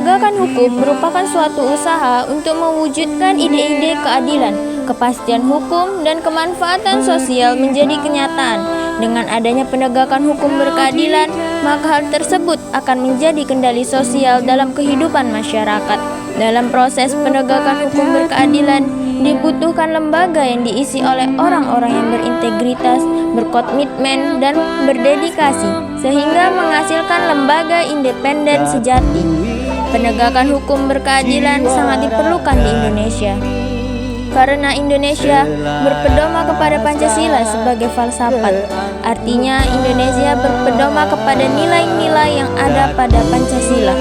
Penegakan hukum merupakan suatu usaha untuk mewujudkan ide-ide keadilan, kepastian hukum, dan kemanfaatan sosial menjadi kenyataan. Dengan adanya penegakan hukum berkeadilan, maka hal tersebut akan menjadi kendali sosial dalam kehidupan masyarakat. Dalam proses penegakan hukum berkeadilan, dibutuhkan lembaga yang diisi oleh orang-orang yang berintegritas, berkomitmen, dan berdedikasi, sehingga menghasilkan lembaga independen sejati. Penegakan hukum berkeadilan sangat diperlukan di Indonesia, karena Indonesia berpedoman kepada Pancasila sebagai falsafat. Artinya, Indonesia berpedoman kepada nilai-nilai yang ada pada Pancasila.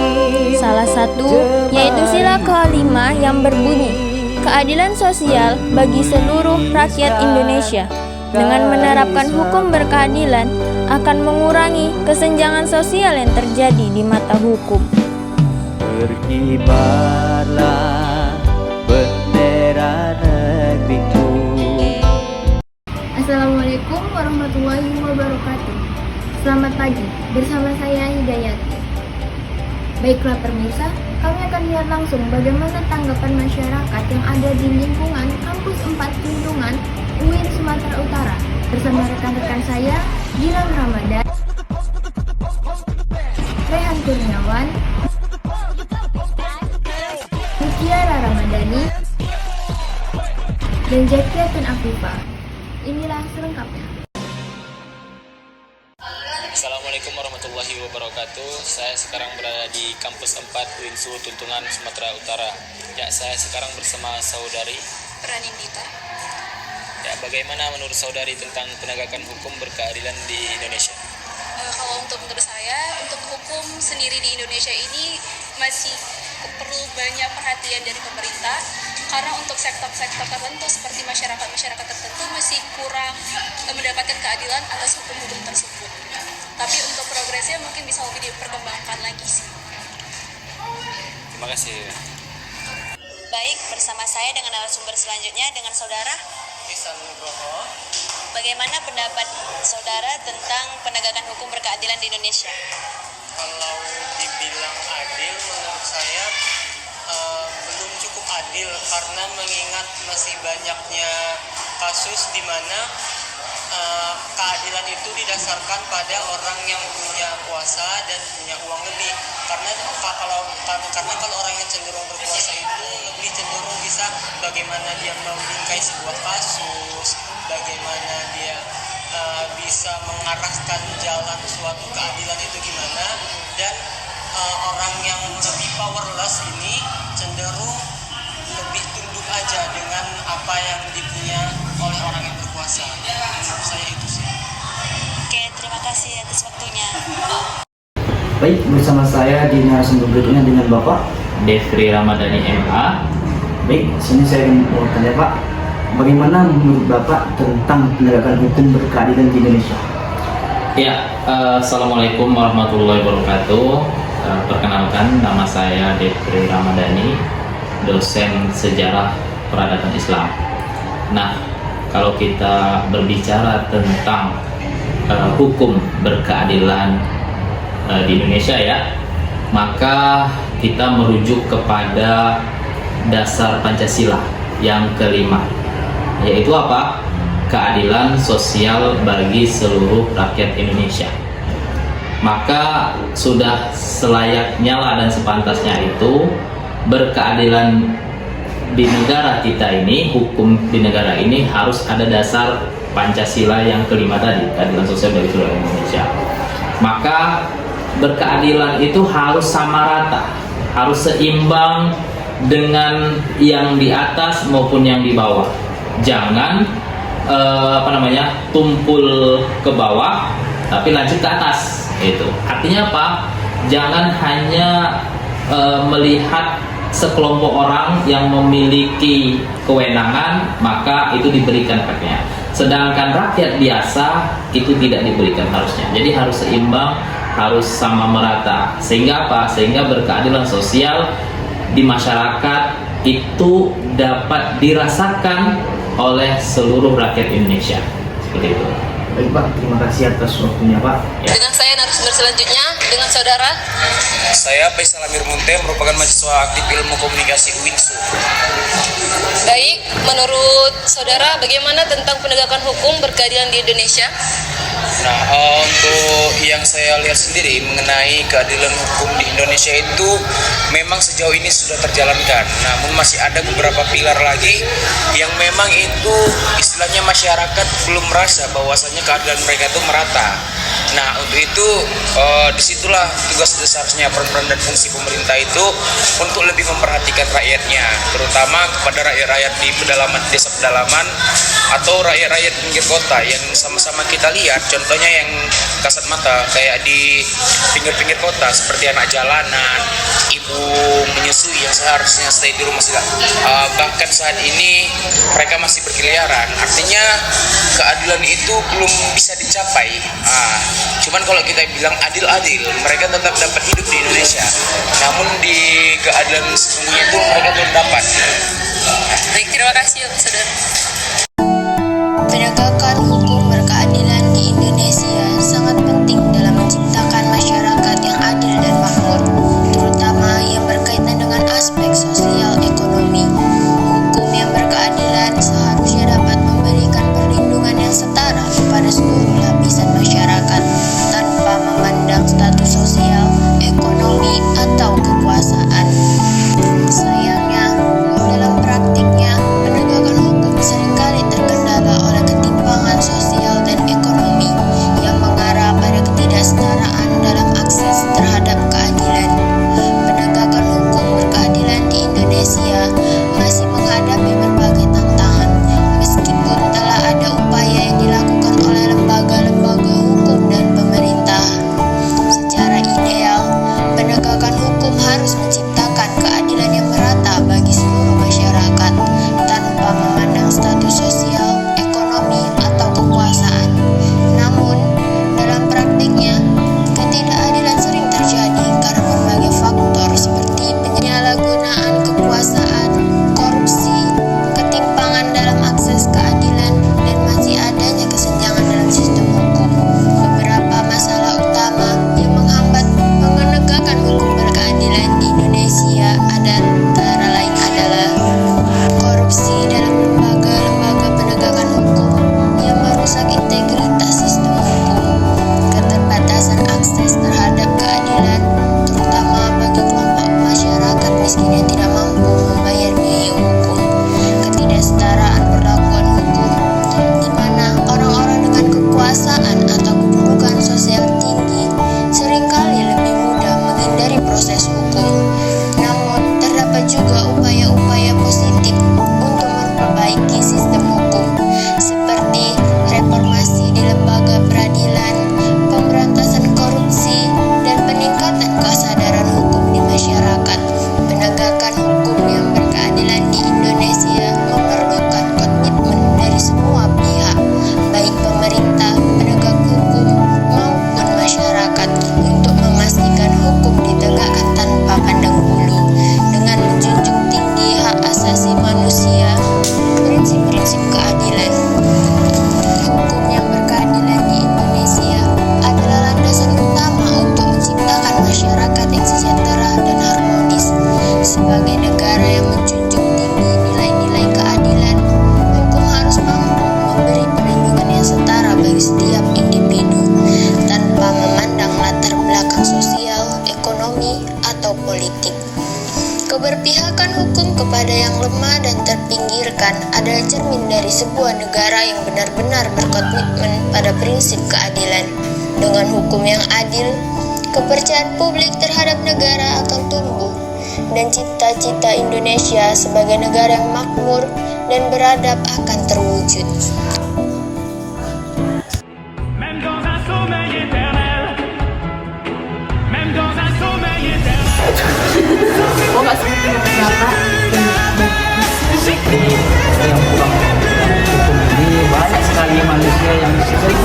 Salah satu yaitu sila kelima yang berbunyi, keadilan sosial bagi seluruh rakyat Indonesia. Dengan menerapkan hukum berkeadilan akan mengurangi kesenjangan sosial yang terjadi di mata hukum. Berkibarlah bendera negeriku. Assalamualaikum warahmatullahi wabarakatuh. Selamat pagi, bersama saya Hidayati. Baiklah pemirsa, kami akan lihat langsung bagaimana tanggapan masyarakat yang ada di lingkungan Kampus 4 Tuntungan UIN Sumatera Utara bersama rekan-rekan saya Gilang Ramadan, Rehan Kurniawan, Mutiara Ramadhani, dan Zakiatun Afifah. Inilah selengkapnya. Assalamualaikum warahmatullahi wabarakatuh. Saya sekarang berada di Kampus 4 UINSU Tuntungan Sumatera Utara. Ya, saya sekarang bersama saudari Pranindita. Ya, bagaimana menurut saudari tentang penegakan hukum berkeadilan di Indonesia? Kalau menurut saya, untuk hukum sendiri di Indonesia ini masih perlu banyak perhatian dari pemerintah, karena untuk sektor-sektor tertentu seperti masyarakat tertentu masih kurang mendapatkan keadilan atas hukum-hukum tersebut. Tapi untuk progresnya mungkin bisa lebih diperkembangkan lagi sih. Terima kasih. Baik, bersama saya dengan narasumber selanjutnya dengan saudara Ihsan Nugroho. Bagaimana pendapat saudara tentang penegakan hukum berkeadilan di Indonesia? Kalau dibilang adil, menurut saya belum cukup adil, karena mengingat masih banyaknya kasus di mana keadilan itu didasarkan pada orang yang punya kuasa dan punya uang lebih. Karena kalau orang yang cenderung berkuasa itu lebih cenderung bisa bagaimana dia membingkai sebuah kasus, bagaimana dia bisa mengarahkan jalan suatu keadilan itu gimana, dan orang yang lebih powerless ini cenderung lebih tunduk aja dengan apa yang dipunya oleh orang yang berkuasa. Menurut saya itu sih. Oke, terima kasih atas waktunya. Baik, bersama saya di narasumber berikutnya dengan Bapak Devri Ramadhani MA. Baik, sini saya mau tanya Pak, bagaimana menurut Bapak tentang penegakan hukum berkeadilan di Indonesia? Ya, Assalamualaikum warahmatullahi wabarakatuh. Perkenalkan, nama saya Devri Ramadhani, dosen sejarah peradaban Islam. Nah, kalau kita berbicara tentang hukum berkeadilan di Indonesia ya, maka kita merujuk kepada dasar Pancasila yang kelima, yaitu apa? Keadilan sosial bagi seluruh rakyat Indonesia. Maka sudah selayaknya lah dan sepantasnya itu berkeadilan di negara kita ini, hukum di negara ini harus ada dasar Pancasila yang kelima tadi, keadilan sosial bagi seluruh Indonesia. Maka berkeadilan itu harus sama rata, harus seimbang dengan yang di atas maupun yang di bawah. Jangan tumpul ke bawah tapi lanjut ke atas. Itu artinya apa? Jangan hanya melihat sekelompok orang yang memiliki kewenangan maka itu diberikan haknya, sedangkan rakyat biasa itu tidak diberikan harusnya. Jadi harus seimbang, harus sama merata, sehingga apa? Sehingga berkeadilan sosial di masyarakat itu dapat dirasakan oleh seluruh rakyat Indonesia. Seperti itu. Baik Pak, terima kasih atas waktunya Pak. Dengan saya narasumber selanjutnya dengan saudara. Saya Faisal Amir Munte, merupakan mahasiswa aktif ilmu komunikasi UINSU. Baik, menurut saudara bagaimana tentang penegakan hukum berkeadilan di Indonesia? Nah, untuk yang saya lihat sendiri mengenai keadilan hukum di Indonesia itu memang sejauh ini sudah terjalankan. Namun masih ada beberapa pilar lagi yang memang itu istilahnya masyarakat belum merasa bahwasanya keadilan mereka itu merata. Nah, untuk itu disitulah tugas seharusnya peran dan fungsi pemerintah itu untuk lebih memperhatikan rakyatnya, terutama kepada rakyat-rakyat di pedalaman, desa pedalaman atau rakyat-rakyat pinggir kota yang sama-sama kita lihat. Contohnya yang kasat mata kayak di pinggir-pinggir kota seperti anak jalanan, ibu menyusui yang seharusnya stay di rumah bahkan saat ini mereka masih berkeliaran. Artinya keadilan itu belum bisa dicapai. Cuman kalau kita bilang adil-adil, mereka tetap dapat hidup di Indonesia. Namun di keadilan sesungguhnya itu mereka belum dapat. Baik, terima kasih saudara. Penegakan hukum berkeadilan di Indonesia sangat penting dalam menciptakan masyarakat yang adil dan makmur, terutama yang berkaitan dengan aspek sosial ekonomi. Hukum yang berkeadilan seharusnya dapat memberikan perlindungan yang setara kepada seluruh lapisan masyarakat tanpa memandang status sosial, ekonomi, atau kekuasaan. Sayangnya, dalam praktiknya, penegakan hukum seringkali terkendala oleh ketimpangan sosial dan ekonomi yang mengarah pada ketidaksetaraan dalam akses terhadap keadilan. Penegakan hukum berkeadilan di Indonesia masih menghadapi berbagai tantangan, meskipun telah ada upaya yang dilakukan oleh lembaga-lembaga hukum dan pemerintah. Secara ideal, penegakan hukum harus menciptakan keadilan yang merata bagi seluruh masyarakat, tanpa memandang status sosial, ekonomi, atau kekuasaan. Namun, dalam praktiknya, ketidakadilan sering terjadi karena berbagai faktor seperti penyalahgunaan kekuasaan, korupsi, ketimpangan dalam akses keadilan, dan masih adanya kesenjangan dalam sistem hukum. Beberapa masalah utama yang menghambat menegakkan hukum berkeadilan di Indonesia antara lain adalah korupsi dalam lembaga-lembaga penegakan hukum yang merusak integritas sistem hukum, keterbatasan akses terhadap keadilan, terutama bagi kelompok masyarakat miskin yang tidak mampu membayar biaya hukum, ketidaksetaraan perlakuan hukum, di mana orang-orang dengan kekuasaan atau kedudukan sosial tinggi seringkali lebih mudah menghindari proses hukum. Namun, terdapat juga upaya-upaya positif untuk memperbaiki sistem hukum, seperti reformasi di lembaga peradilan, pemberantasan korupsi, dan peningkatan kesadaran hukum di masyarakat. Penegakan hukum yang berkeadilan di Indonesia memerlukan komitmen dari semua pihak, baik pemerintah, penegak hukum, maupun masyarakat, untuk memastikan hukum ditegakkan tanpa pandang bulu, dengan menjunjung tinggi hak asasi manusia, prinsip-prinsip keadilan. Hukum yang berkeadilan di Indonesia adalah landasan utama untuk menciptakan masyarakat yang sejahtera dan harmonis. Sebagai negara yang menjunjung tinggi nilai-nilai keadilan, hukum harus mampu memberi perlindungan yang setara bagi setiap individu, tanpa memandang latar belakang sosial, ekonomi, atau politik. Keberpihakan hukum kepada yang lemah dan terpinggirkan adalah cermin dari sebuah negara yang benar-benar berkomitmen pada prinsip keadilan. Dengan hukum yang adil, kepercayaan publik terhadap negara akan tumbuh, dan cita-cita Indonesia sebagai negara yang makmur dan beradab akan terwujud. Même dans un sommeil éternel, même dans un sommeil éternel. Yang pulang hukum ini banyak sekali manusia yang sering